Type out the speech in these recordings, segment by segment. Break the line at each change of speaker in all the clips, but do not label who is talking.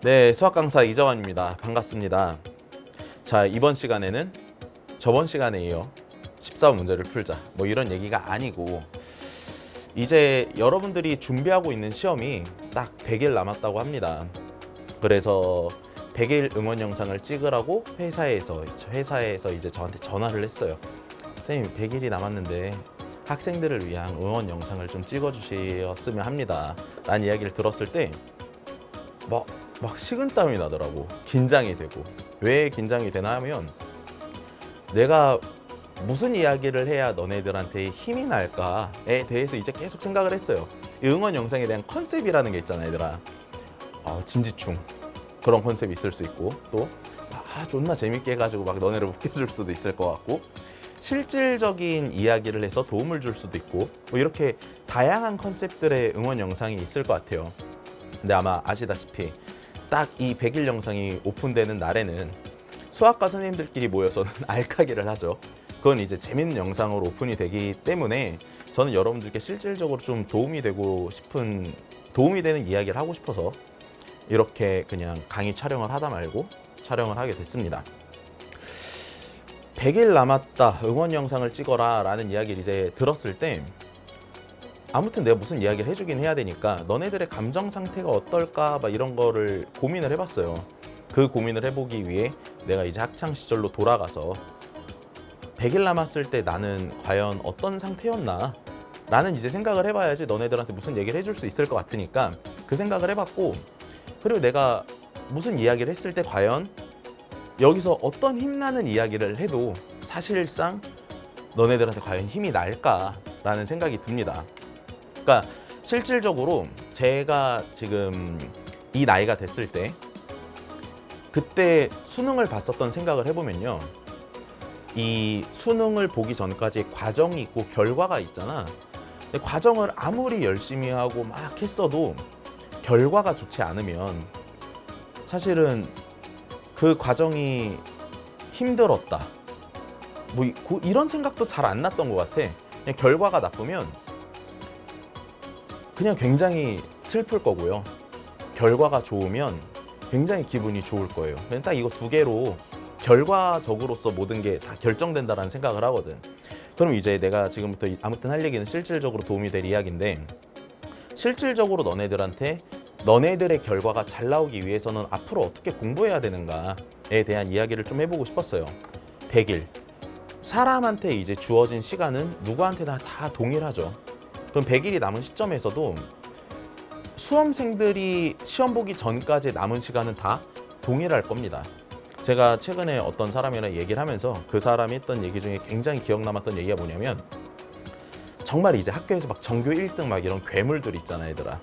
네, 수학 강사 이정환입니다. 반갑습니다. 자, 이번 시간에는 저번 시간에 이어 14번 문제를 풀자. 뭐 이런 얘기가 아니고 이제 여러분들이 준비하고 있는 시험이 딱 100일 남았다고 합니다. 그래서 100일 응원 영상을 찍으라고 회사에서 이제 저한테 전화를 했어요. 선생님, 100일이 남았는데 학생들을 위한 응원 영상을 좀 찍어주셨으면 합니다. 라는 이야기를 들었을 때 막 식은땀이 나더라고. 긴장이 되고. 왜 긴장이 되나 하면 내가 무슨 이야기를 해야 너네들한테 힘이 날까에 대해서 이제 계속 생각을 했어요. 이 응원 영상에 대한 컨셉이라는 게 있잖아, 얘들아. 진지충 그런 컨셉이 있을 수 있고, 또 존나 재밌게 해가지고 막 너네를 웃겨줄 수도 있을 것 같고, 실질적인 이야기를 해서 도움을 줄 수도 있고, 뭐 이렇게 다양한 컨셉들의 응원 영상이 있을 것 같아요. 근데 아마 아시다시피 딱 이 100일 영상이 오픈되는 날에는 수학과 선생님들끼리 모여서는 알까기를 하죠. 그건 이제 재밌는 영상으로 오픈이 되기 때문에 저는 여러분들께 실질적으로 좀 도움이 되는 이야기를 하고 싶어서 이렇게 그냥 강의 촬영을 하다 말고 촬영을 하게 됐습니다. 100일 남았다, 응원 영상을 찍어라 라는 이야기를 이제 들었을 때 아무튼 내가 무슨 이야기를 해주긴 해야 되니까 너네들의 감정 상태가 어떨까 막 이런 거를 고민을 해봤어요. 그 고민을 해보기 위해 내가 이제 학창 시절로 돌아가서 100일 남았을 때 나는 과연 어떤 상태였나 라는 이제 생각을 해봐야지 너네들한테 무슨 얘기를 해줄 수 있을 것 같으니까 그 생각을 해봤고, 그리고 내가 무슨 이야기를 했을 때 과연 여기서 어떤 힘나는 이야기를 해도 사실상 너네들한테 과연 힘이 날까라는 생각이 듭니다. 그러니까 실질적으로 제가 지금 이 나이가 됐을 때 그때 수능을 봤었던 생각을 해보면요, 이 수능을 보기 전까지 과정이 있고 결과가 있잖아. 근데 과정을 아무리 열심히 하고 막 했어도 결과가 좋지 않으면 사실은 그 과정이 힘들었다, 뭐 이런 생각도 잘 안 났던 것 같아. 그냥 결과가 나쁘면 그냥 굉장히 슬플 거고요, 결과가 좋으면 굉장히 기분이 좋을 거예요. 그냥 딱 이거 두 개로 결과적으로서 모든 게 다 결정된다라는 생각을 하거든. 그럼 이제 내가 지금부터 아무튼 할 얘기는 실질적으로 도움이 될 이야기인데, 실질적으로 너네들의 결과가 잘 나오기 위해서는 앞으로 어떻게 공부해야 되는가에 대한 이야기를 좀 해보고 싶었어요. 100일. 사람한테 이제 주어진 시간은 누구한테나 다 동일하죠. 그럼 100일이 남은 시점에서도 수험생들이 시험 보기 전까지 남은 시간은 다 동일할 겁니다. 제가 최근에 어떤 사람이랑 얘기를 하면서 그 사람이 했던 얘기 중에 굉장히 기억 남았던 얘기가 뭐냐면, 정말 이제 학교에서 막 전교 1등 막 이런 괴물들 있잖아, 얘들아.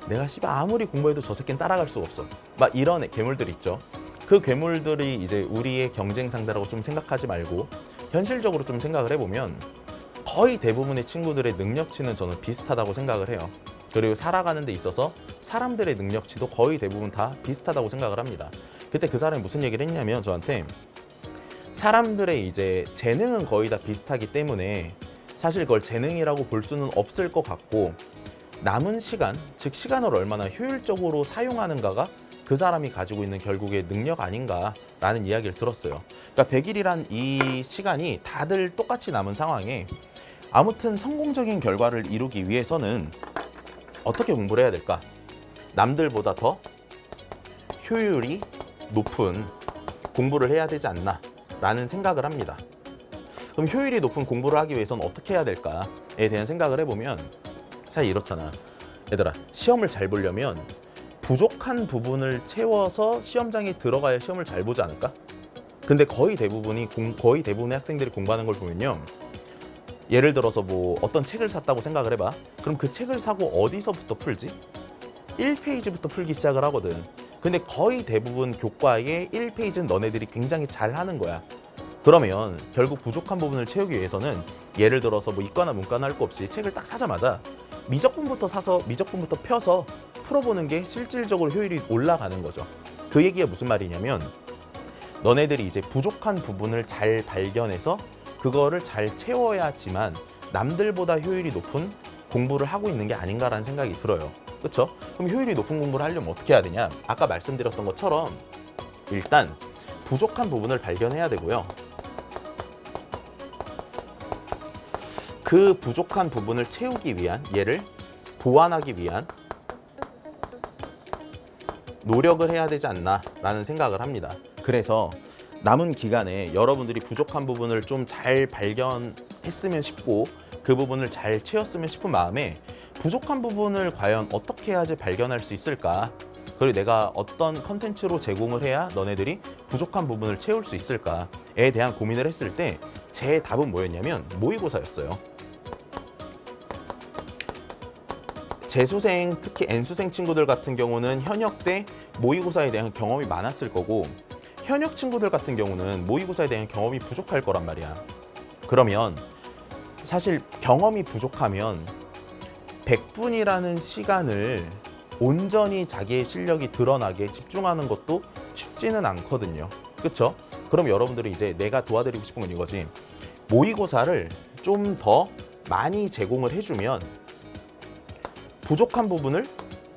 내가 씨발 아무리 공부해도 저 새끼는 따라갈 수가 없어, 막 이런 괴물들 있죠. 그 괴물들이 이제 우리의 경쟁 상대라고 좀 생각하지 말고 현실적으로 좀 생각을 해보면 거의 대부분의 친구들의 능력치는 저는 비슷하다고 생각을 해요. 그리고 살아가는 데 있어서 사람들의 능력치도 거의 대부분 다 비슷하다고 생각을 합니다. 그때 그 사람이 무슨 얘기를 했냐면 저한테, 사람들의 이제 재능은 거의 다 비슷하기 때문에 사실 그걸 재능이라고 볼 수는 없을 것 같고, 남은 시간, 즉 시간을 얼마나 효율적으로 사용하는가가 그 사람이 가지고 있는 결국의 능력 아닌가라는 이야기를 들었어요. 그러니까 100일이란 이 시간이 다들 똑같이 남은 상황에 아무튼 성공적인 결과를 이루기 위해서는 어떻게 공부를 해야 될까? 남들보다 더 효율이 높은 공부를 해야 되지 않나 라는 생각을 합니다. 그럼 효율이 높은 공부를 하기 위해서는 어떻게 해야 될까에 대한 생각을 해보면, 사실 이렇잖아, 얘들아. 시험을 잘 보려면 부족한 부분을 채워서 시험장에 들어가야 시험을 잘 보지 않을까? 근데 거의 대부분의 학생들이 공부하는 걸 보면요, 예를 들어서 뭐 어떤 책을 샀다고 생각을 해봐. 그럼 그 책을 사고 어디서부터 풀지? 1페이지부터 풀기 시작을 하거든. 근데 거의 대부분 교과의 1페이지는 너네들이 굉장히 잘 하는 거야. 그러면 결국 부족한 부분을 채우기 위해서는 예를 들어서 뭐 이과나 문과나 할 거 없이 책을 딱 사자마자 미적분부터 사서 미적분부터 펴서 풀어보는 게 실질적으로 효율이 올라가는 거죠. 그 얘기가 무슨 말이냐면, 너네들이 이제 부족한 부분을 잘 발견해서 그거를 잘 채워야지만 남들보다 효율이 높은 공부를 하고 있는 게 아닌가라는 생각이 들어요. 그렇죠? 그럼 효율이 높은 공부를 하려면 어떻게 해야 되냐? 아까 말씀드렸던 것처럼 일단 부족한 부분을 발견해야 되고요. 그 부족한 부분을 채우기 위한, 얘를 보완하기 위한 노력을 해야 되지 않나라는 생각을 합니다. 그래서 남은 기간에 여러분들이 부족한 부분을 좀 잘 발견했으면 싶고 그 부분을 잘 채웠으면 싶은 마음에 부족한 부분을 과연 어떻게 해야지 발견할 수 있을까? 그리고 내가 어떤 컨텐츠로 제공을 해야 너네들이 부족한 부분을 채울 수 있을까에 대한 고민을 했을 때 제 답은 뭐였냐면 모의고사였어요. 재수생, 특히 N수생 친구들 같은 경우는 현역 때 모의고사에 대한 경험이 많았을 거고 현역 친구들 같은 경우는 모의고사에 대한 경험이 부족할 거란 말이야. 그러면 사실 경험이 부족하면 100분이라는 시간을 온전히 자기의 실력이 드러나게 집중하는 것도 쉽지는 않거든요. 그렇죠? 그럼 여러분들이 이제 내가 도와드리고 싶은 건 이거지. 모의고사를 좀 더 많이 제공을 해주면 부족한 부분을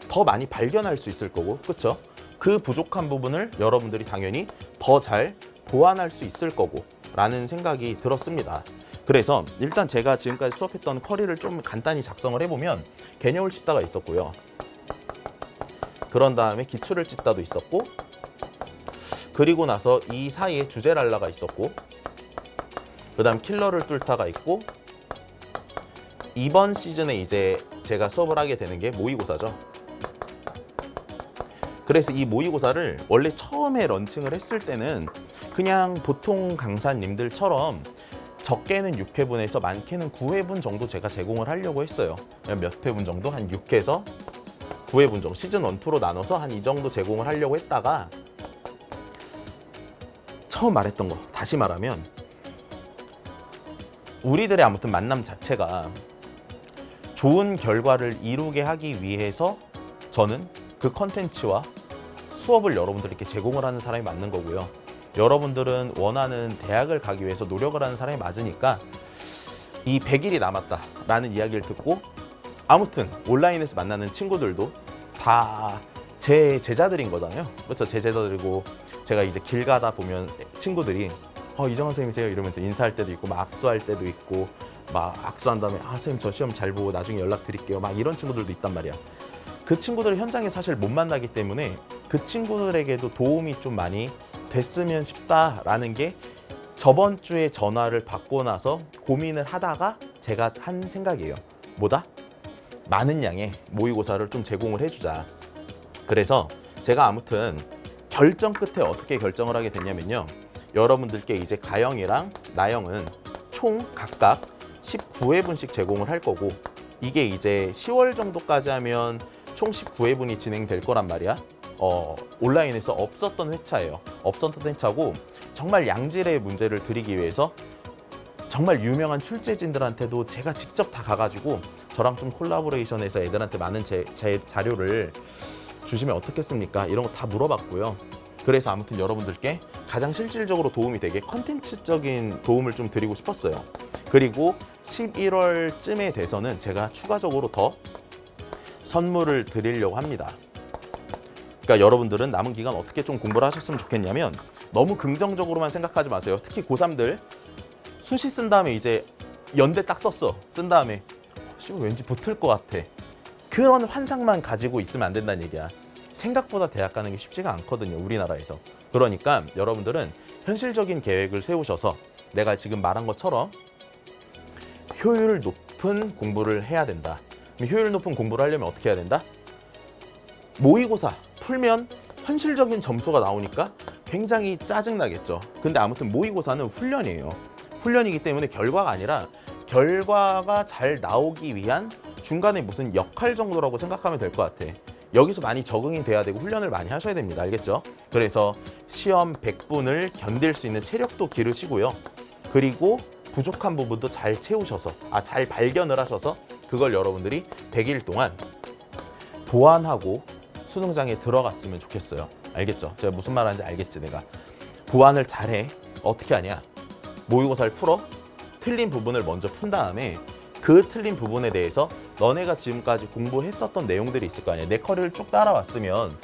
더 많이 발견할 수 있을 거고, 그렇죠? 그 부족한 부분을 여러분들이 당연히 더 잘 보완할 수 있을 거고 라는 생각이 들었습니다. 그래서 일단 제가 지금까지 수업했던 쿼리를 좀 간단히 작성을 해보면 개념을 짚다가 있었고요. 그런 다음에 기출을 찢다도 있었고, 그리고 나서 이 사이에 주제랄라가 있었고, 그 다음 킬러를 뚫다가 있고, 이번 시즌에 이제 제가 수업을 하게 되는 게 모의고사죠. 그래서 이 모의고사를 원래 처음에 런칭을 했을 때는 그냥 보통 강사님들처럼 적게는 6회분에서 많게는 9회분 정도 제가 제공을 하려고 했어요. 몇 회분 정도? 한 6회에서 9회분 정도, 시즌 1, 2로 나눠서 한 이 정도 제공을 하려고 했다가 처음 말했던 거 다시 말하면 우리들의 아무튼 만남 자체가 좋은 결과를 이루게 하기 위해서 저는 그 컨텐츠와 수업을 여러분들께 제공을 하는 사람이 맞는 거고요. 여러분들은 원하는 대학을 가기 위해서 노력을 하는 사람이 맞으니까 이 100일이 남았다라는 이야기를 듣고 아무튼 온라인에서 만나는 친구들도 다 제 제자들인 거잖아요. 그렇죠? 제 제자들이고 제가 이제 길 가다 보면 친구들이 이정환 선생님이세요? 이러면서 인사할 때도 있고 막 악수할 때도 있고 막 악수한 다음에 선생님 저 시험 잘 보고 나중에 연락드릴게요. 막 이런 친구들도 있단 말이야. 그 친구들을 현장에 사실 못 만나기 때문에 그 친구들에게도 도움이 좀 많이 됐으면 싶다라는 게 저번 주에 전화를 받고 나서 고민을 하다가 제가 한 생각이에요. 뭐다? 많은 양의 모의고사를 좀 제공을 해주자. 그래서 제가 아무튼 결정 끝에 어떻게 결정을 하게 됐냐면요. 여러분들께 이제 가영이랑 나영은 총 각각 19회분씩 제공을 할 거고 이게 이제 10월 정도까지 하면 총 19회분이 진행될 거란 말이야. 온라인에서 없었던 회차예요. 없었던 회차고 정말 양질의 문제를 드리기 위해서 정말 유명한 출제진들한테도 제가 직접 다 가가지고 저랑 좀 콜라보레이션해서 애들한테 많은 제 자료를 주시면 어떻겠습니까? 이런 거 다 물어봤고요. 그래서 아무튼 여러분들께 가장 실질적으로 도움이 되게 컨텐츠적인 도움을 좀 드리고 싶었어요. 그리고 11월쯤에 돼서는 제가 추가적으로 더 선물을 드리려고 합니다. 그러니까 여러분들은 남은 기간 어떻게 좀 공부를 하셨으면 좋겠냐면 너무 긍정적으로만 생각하지 마세요. 특히 고3들 수시 쓴 다음에 이제 연대 딱 썼어. 쓴 다음에 왠지 붙을 것 같아. 그런 환상만 가지고 있으면 안 된다는 얘기야. 생각보다 대학 가는 게 쉽지가 않거든요. 우리나라에서. 그러니까 여러분들은 현실적인 계획을 세우셔서 내가 지금 말한 것처럼 효율 높은 공부를 해야 된다. 효율 높은 공부를 하려면 어떻게 해야 된다? 모의고사 풀면 현실적인 점수가 나오니까 굉장히 짜증나겠죠. 근데 아무튼 모의고사는 훈련이에요. 훈련이기 때문에 결과가 아니라 결과가 잘 나오기 위한 중간에 무슨 역할 정도라고 생각하면 될 것 같아. 여기서 많이 적응이 돼야 되고 훈련을 많이 하셔야 됩니다. 알겠죠? 그래서 시험 100분을 견딜 수 있는 체력도 기르시고요. 그리고 부족한 부분도 잘 채우셔서 잘 발견을 하셔서 그걸 여러분들이 100일 동안 보완하고 수능장에 들어갔으면 좋겠어요. 알겠죠? 제가 무슨 말 하는지 알겠지 내가. 보완을 잘해. 어떻게 하냐? 모의고사를 풀어. 틀린 부분을 먼저 푼 다음에 그 틀린 부분에 대해서 너네가 지금까지 공부했었던 내용들이 있을 거 아니야. 내 커리를 쭉 따라왔으면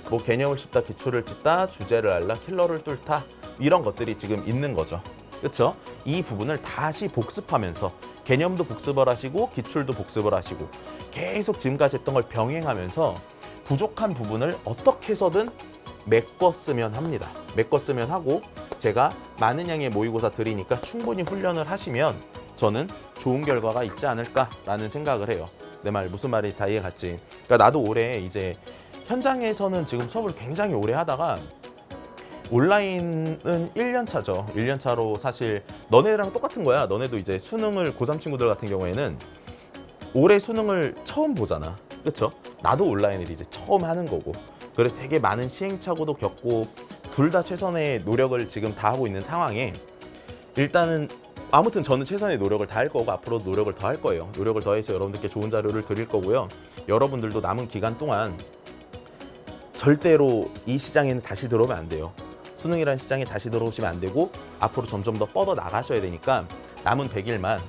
뭐 개념을 짚다, 기출을 짚다, 주제를 알라, 킬러를 뚫다 이런 것들이 지금 있는 거죠. 그렇죠? 이 부분을 다시 복습하면서 개념도 복습을 하시고 기출도 복습을 하시고 계속 지금까지 했던 걸 병행하면서 부족한 부분을 어떻게 해서든 메꿨으면 합니다. 메꿨으면 하고 제가 많은 양의 모의고사 드리니까 충분히 훈련을 하시면 저는 좋은 결과가 있지 않을까라는 생각을 해요. 내 말 무슨 말이 다 이해 갔지? 그러니까 나도 올해 이제 현장에서는 지금 수업을 굉장히 오래 하다가 온라인은 1년 차죠. 1년 차로 사실 너네랑 똑같은 거야. 너네도 이제 수능을 고3 친구들 같은 경우에는 올해 수능을 처음 보잖아. 그렇죠? 나도 온라인을 이제 처음 하는 거고. 그래서 되게 많은 시행착오도 겪고 둘 다 최선의 노력을 지금 다 하고 있는 상황에 일단은 아무튼 저는 최선의 노력을 다 할 거고 앞으로도 노력을 더 할 거예요. 노력을 더해서 여러분들께 좋은 자료를 드릴 거고요. 여러분들도 남은 기간 동안 절대로 이 시장에는 다시 들어오면 안 돼요. 수능이라는 시장에 다시 들어오시면 안 되고 앞으로 점점 더 뻗어 나가셔야 되니까 남은 100일만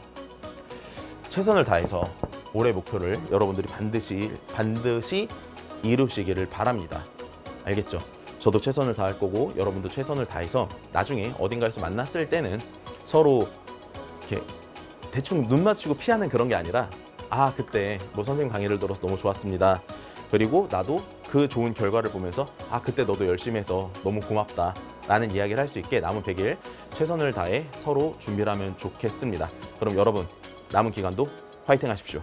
최선을 다해서 올해 목표를 여러분들이 반드시 이루시기를 바랍니다. 알겠죠? 저도 최선을 다할 거고 여러분도 최선을 다해서 나중에 어딘가에서 만났을 때는 서로 이렇게 대충 눈 맞추고 피하는 그런 게 아니라 아 그때 뭐 선생님 강의를 들어서 너무 좋았습니다. 그리고 나도 그 좋은 결과를 보면서 아 그때 너도 열심히 해서 너무 고맙다 라는 이야기를 할 수 있게 남은 100일 최선을 다해 서로 준비를 하면 좋겠습니다. 그럼 여러분 남은 기간도 화이팅 하십시오.